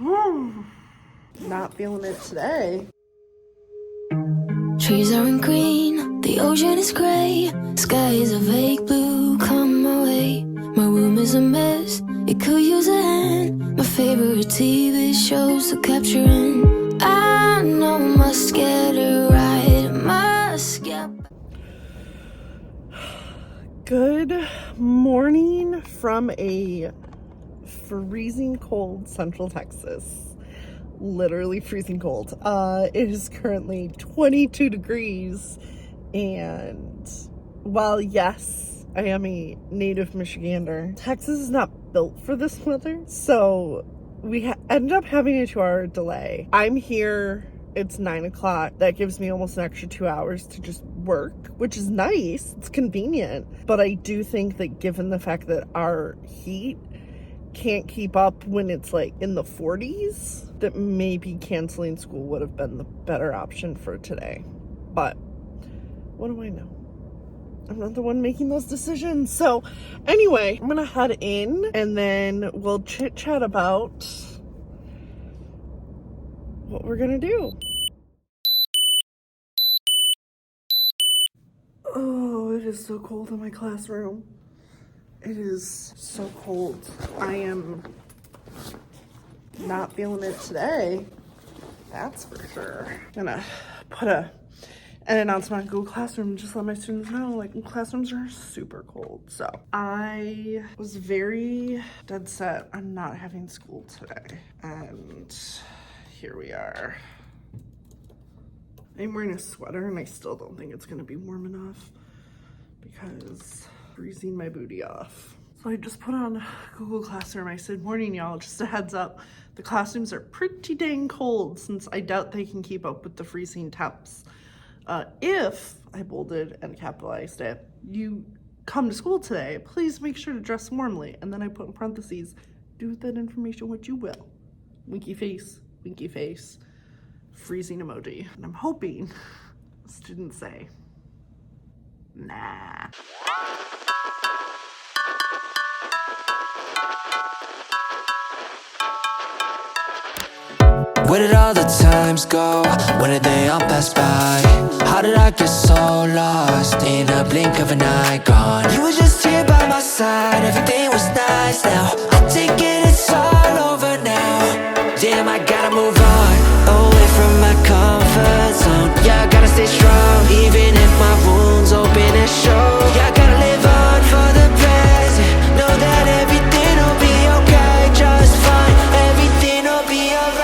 Not feeling it today. Trees aren't green, the ocean is gray, sky is a vague blue, come my way. My room is a mess, it could use a hand. My favorite TV shows to capture in. I know I must get it right, must get. Good morning from a freezing cold Central Texas. Literally freezing cold. It is currently 22 degrees, and while yes, I am a native Michigander, Texas is not built for this weather, so we ended up having a 2-hour delay. I'm here, it's 9 o'clock. That gives me almost an extra 2 hours to just work, which is nice, it's convenient, but I do think that given the fact that our heat can't keep up when it's like in the 40s, that maybe canceling school would have been the better option for today. But what do I know? I'm not the one making those decisions. So anyway, I'm gonna head in and then we'll chit chat about what we're gonna do. Oh, it is so cold in my classroom. It is so cold. I am not feeling it today. That's for sure. I'm gonna put an announcement on Google Classroom and just let my students know, like, classrooms are super cold. So I was very dead set on not having school today. And here we are. I'm wearing a sweater and I still don't think it's gonna be warm enough because freezing my booty off. So I just put on Google Classroom. I said, morning y'all, just a heads up. The classrooms are pretty dang cold since I doubt they can keep up with the freezing temps. If, I bolded and capitalized it, you come to school today, please make sure to dress warmly. And then I put in parentheses, do with that information what you will. Winky face, freezing emoji. And I'm hoping students say, nah. Where did all the times go? When did they all pass by? How did I get so lost in a blink of an eye gone? You were just here by my side, everything was nice. Now I'm taking it's all over now. Damn, I gotta move on, away from my comfort zone. Yeah, I gotta stay strong, even if my wounds open and show. Yeah, I gotta live on for the present. Know that everything will be okay, just fine. Everything will be alright.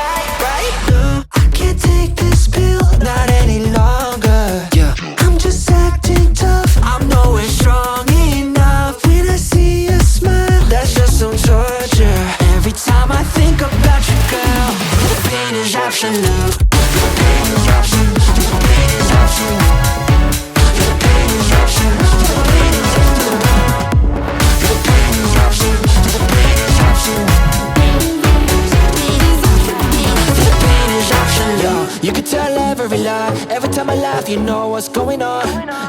Not any longer, yeah. I'm just acting tough, I'm nowhere strong enough. When I see you smile, that's just some torture. Every time I think about you, girl, the pain is absolute. The pain is absolute. The pain is absolute. The pain is absolute. The pain is absolute. The pain is absolute. The pain is absolute. The pain is absolute. Yo, you can tell every lie. Every time I laugh, you know what's going on.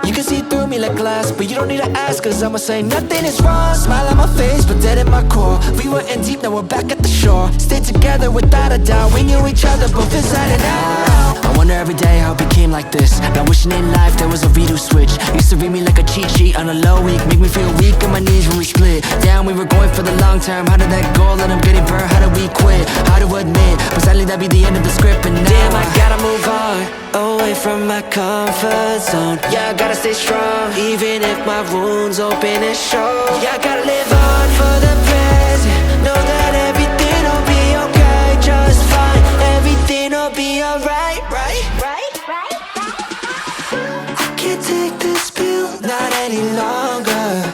You can see through me like glass, but you don't need to ask, cause I'ma say nothing is wrong. Smile on my face, but dead in my core. We were in deep, now we're back at the shore. Stay together without a doubt. We knew each other both inside and out. I wonder every day how it became like this. Not wishing in life there was a redo switch. Used to read me like a cheat sheet on a low week. Make me feel weak on my knees when we split. Down, we were going for the long term. How did that go? Let I'm getting burned. How did we quit? How to admit, but sadly that'd be the end of the script. And now damn, I gotta move on, away from my comfort zone. Yeah, I gotta stay strong, even if my wounds open and show. Yeah, I gotta live on for the present. Know that everything will be okay, just fine. Everything will be alright, right? I can't take this pill, not any longer.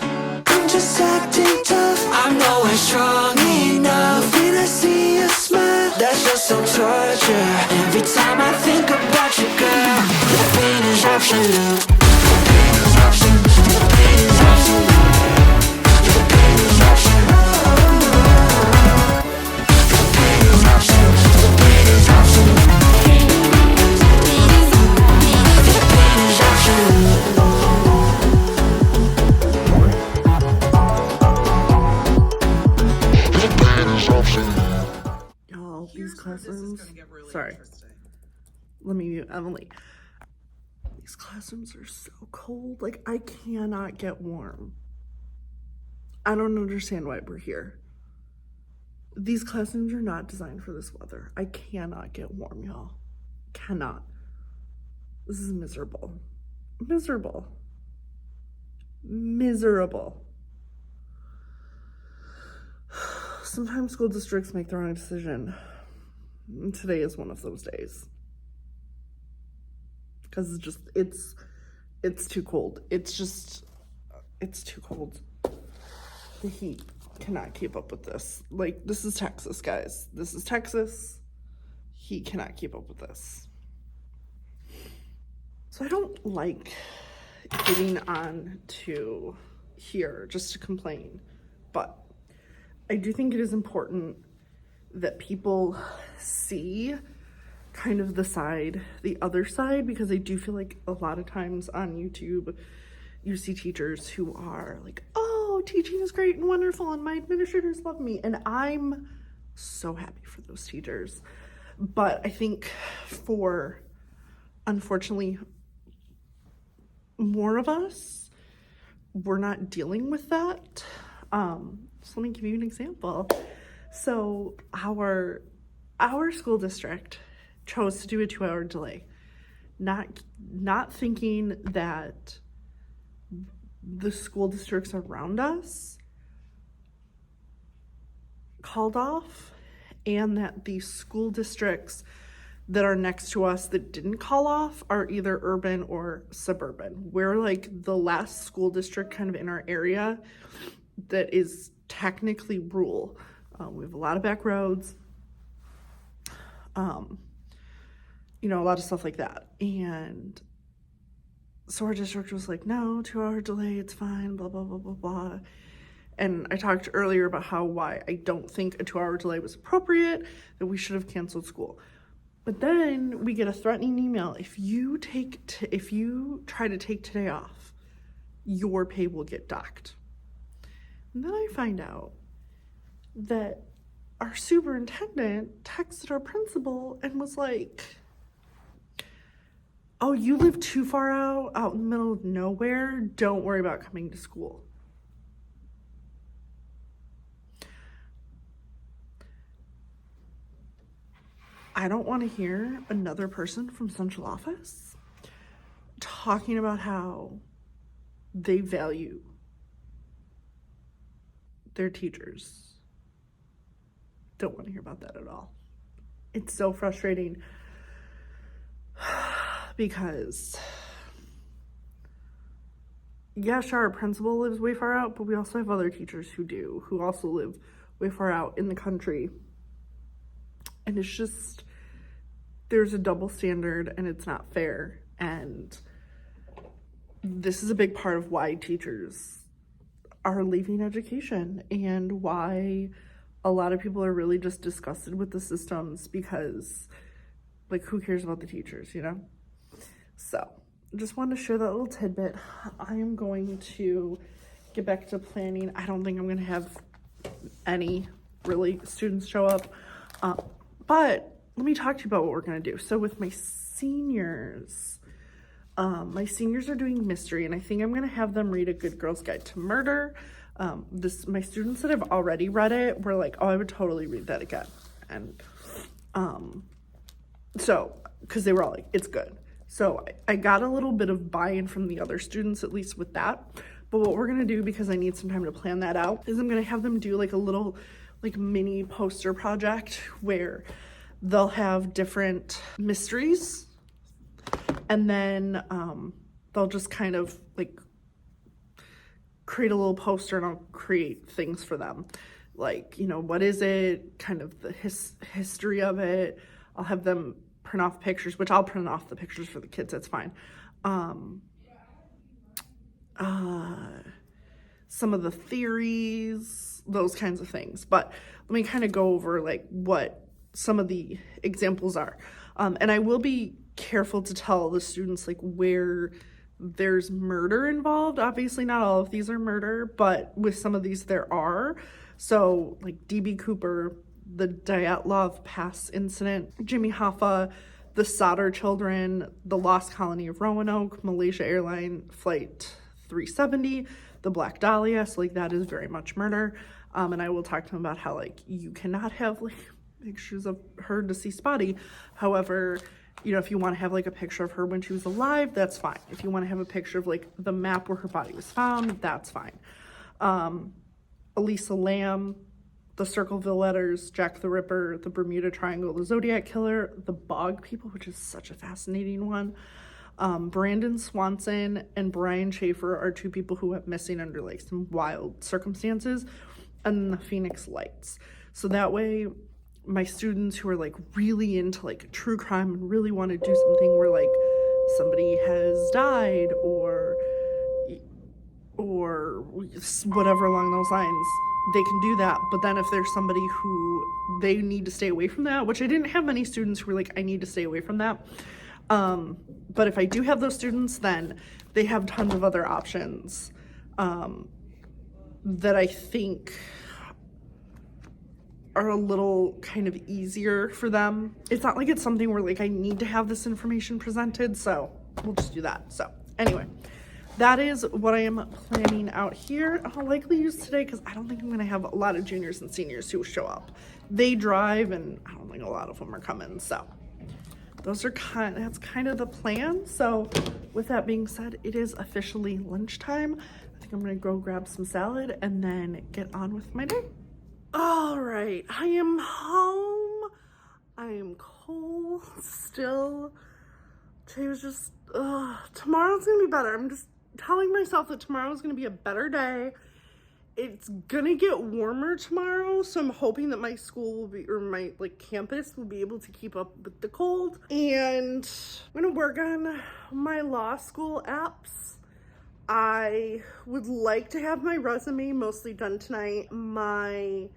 I'm just acting tough, I'm nowhere strong enough. When I see you smile, that's just some torture. Every time I think about you, girl, the pain is absolute. The pain is absolute. The pain is absolute. The pain is absolute. The pain is absolute. The pain is absolute. The pain is absolute. Y'all, y'all. These classrooms. Sorry. Let me mute Emily. These classrooms are so cold. Like, I cannot get warm. I don't understand why we're here. These classrooms are not designed for this weather. I cannot get warm, y'all. Cannot. This is miserable. Miserable. Miserable. Sometimes school districts make the wrong decision. And today is one of those days. Because it's too cold. It's too cold. The heat cannot keep up with this. Like, this is Texas, guys. This is Texas. He cannot keep up with this. So I don't like getting on to here just to complain, but I do think it is important that people see kind of the other side, because I do feel like a lot of times on YouTube, you see teachers who are like, oh, teaching is great and wonderful and my administrators love me. And I'm so happy for those teachers. But I think for, unfortunately, more of us, we're not dealing with that. So let me give you an example. So our school district chose to do a 2-hour delay, not thinking that the school districts around us called off, and that the school districts that are next to us that didn't call off are either urban or suburban. We're like the last school district kind of in our area that is technically rural. We have a lot of back roads, you know, a lot of stuff like that. And so our district was like, no, 2-hour delay, it's fine, blah, blah, blah, blah, blah. And I talked earlier about why I don't think a 2-hour delay was appropriate, that we should have canceled school. But then we get a threatening email. If you try to take today off, your pay will get docked. And then I find out that our superintendent texted our principal and was like, oh, you live too far out in the middle of nowhere. Don't worry about coming to school. I don't want to hear another person from central office talking about how they value their teachers. Don't want to hear about that at all. It's so frustrating because, yeah, sure, our principal lives way far out, but we also have other teachers who also live way far out in the country. And it's just, there's a double standard and it's not fair. And this is a big part of why teachers are leaving education and why a lot of people are really just disgusted with the systems, because, like, who cares about the teachers, you know? So just wanted to share that little tidbit. I am going to get back to planning. I don't think I'm going to have any really students show up. But let me talk to you about what we're going to do. So with my seniors are doing mystery, and I think I'm going to have them read A Good Girl's Guide to Murder. My students that have already read it were like, oh, I would totally read that again. And so, because they were all like, it's good. So I got a little bit of buy-in from the other students, at least with that. But what we're going to do, because I need some time to plan that out, is I'm going to have them do like a little like mini poster project where they'll have different mysteries, and then they'll just kind of like create a little poster, and I'll create things for them, like, you know, what is it, kind of the history of it. I'll have them print off pictures, which I'll print off the pictures for the kids, that's fine. Some of the theories, those kinds of things. But let me kind of go over like what some of the examples are. And I will be careful to tell the students like where there's murder involved. Obviously not all of these are murder, but with some of these there are. So like DB Cooper, the Dyatlov Pass incident, Jimmy Hoffa, the Solder children, the lost colony of Roanoke, Malaysia Airline Flight 370, the Black Dahlia. So like that is very much murder. And I will talk to him about how like you cannot have like pictures of her deceased body. However, you know, if you want to have like a picture of her when she was alive, that's fine. If you want to have a picture of like the map where her body was found, that's fine. Elisa Lamb, the Circleville Letters, Jack the Ripper, the Bermuda Triangle, the Zodiac Killer, the Bog People, which is such a fascinating one. Brandon Swanson and Brian Schaefer are two people who went missing under like some wild circumstances, and the Phoenix Lights. So that way my students who are like really into like true crime and really want to do something where like somebody has died or whatever along those lines, they can do that. But then if there's somebody who they need to stay away from that, which I didn't have many students who were like, I need to stay away from that. But if I do have those students, then they have tons of other options that I think are a little kind of easier for them. It's not like it's something where like I need to have this information presented, so we'll just do that. So anyway, that is what I am planning out here. I'll likely use today because I don't think I'm gonna have a lot of juniors and seniors who show up. They drive and I don't think a lot of them are coming, so that's kind of the plan. So with that being said, it is officially lunchtime. I think I'm gonna go grab some salad and then get on with my day. All right, I am home. I am cold still. Today was just, tomorrow's gonna be better. I'm just telling myself that tomorrow's gonna be a better day. It's gonna get warmer tomorrow, so I'm hoping that my school will be, or my like campus will be able to keep up with the cold. And I'm gonna work on my law school apps. I would like to have my resume mostly done tonight. My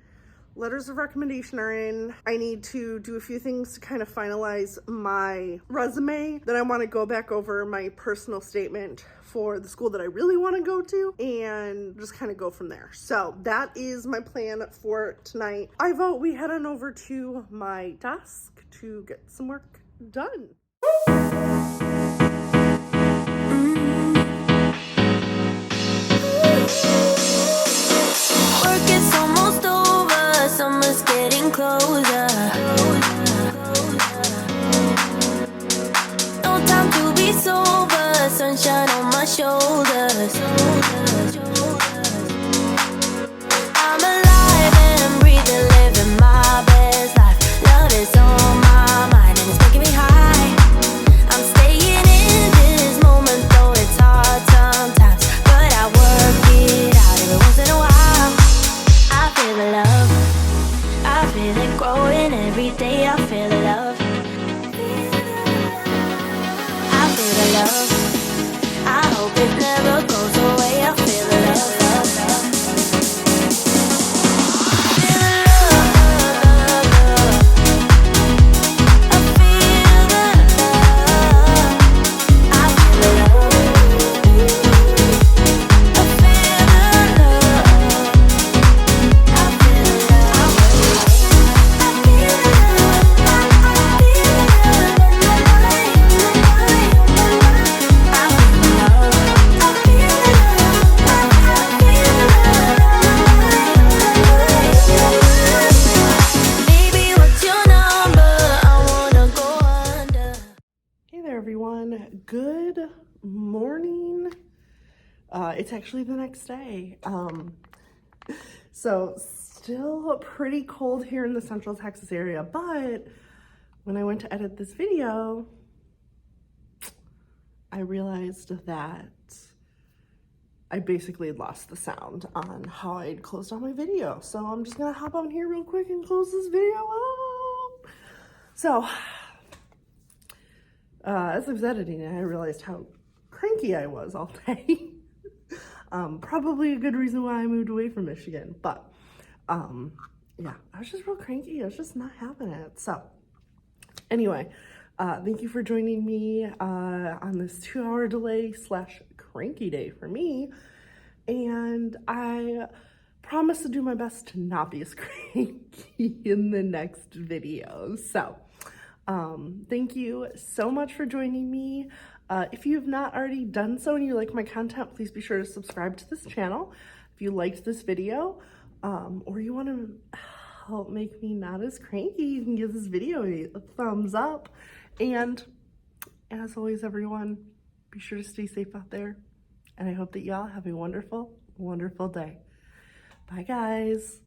letters of recommendation are in. I need to do a few things to kind of finalize my resume. Then I want to go back over my personal statement for the school that I really want to go to and just kind of go from there. So that is my plan for tonight. I vote we head on over to my desk to get some work done. Work is almost over, summer's getting closer. No time to be sober, sunshine on my shoulders. I'm alive and I'm breathing, living my best life. Love is on my mind and it's making me high. I'm staying in this moment, though it's hard sometimes, but I work it out every once in a while. I feel the love, I feel it growing every day. I feel the love, I feel the love. I hope it never goes away. I feel the love. Good morning. It's actually the next day. So still pretty cold here in the Central Texas area, but when I went to edit this video, I realized that I basically had lost the sound on how I'd closed on my video. So I'm just gonna hop on here real quick and close this video up. So as I was editing it, I realized how cranky I was all day. Probably a good reason why I moved away from Michigan, but yeah, I was just real cranky. I was just not having it. So anyway, thank you for joining me on this 2-hour delay / cranky day for me. And I promise to do my best to not be as cranky in the next video. So thank you so much for joining me. If you have not already done so and you like my content, please be sure to subscribe to this channel. If you liked this video, or you want to help make me not as cranky, you can give this video a thumbs up. And as always, everyone, be sure to stay safe out there. And I hope that y'all have a wonderful, wonderful day. Bye, guys.